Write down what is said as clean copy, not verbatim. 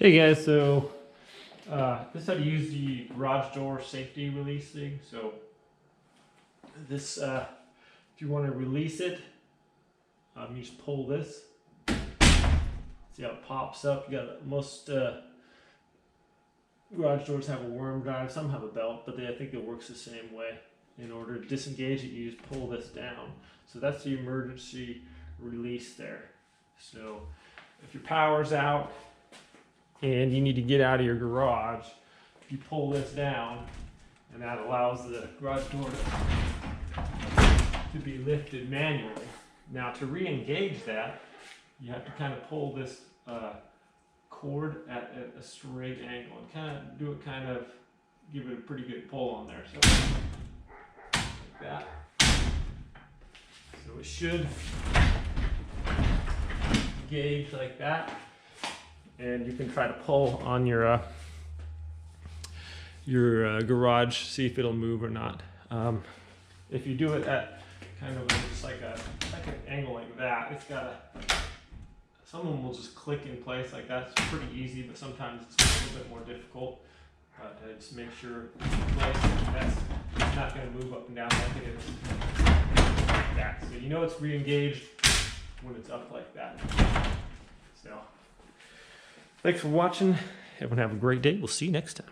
Hey guys, so this is how to use the garage door safety release thing. So this, if you want to release it, you just pull this. See how it pops up? You got most garage doors have a worm drive. Some have a belt, but I think it works the same way. In order to disengage it, you just pull this down. So that's the emergency release there. So if your power's out and you need to get out of your garage, you pull this down, and that allows the garage door to be lifted manually. Now to re-engage that, you have to kind of pull this cord at a straight angle and kind of give it a pretty good pull on there. So like that. So it should engage like that. And you can try to pull on your garage, see if it'll move or not. If you do it at kind of just like an angle like that, it's got some of them will just click in place like that. It's pretty easy, but sometimes it's a little bit more difficult. Just make sure it's in place. That's not going to move up and down like it is like that. So you know it's re-engaged when it's up like that. So. Thanks for watching. Everyone have a great day. We'll see you next time.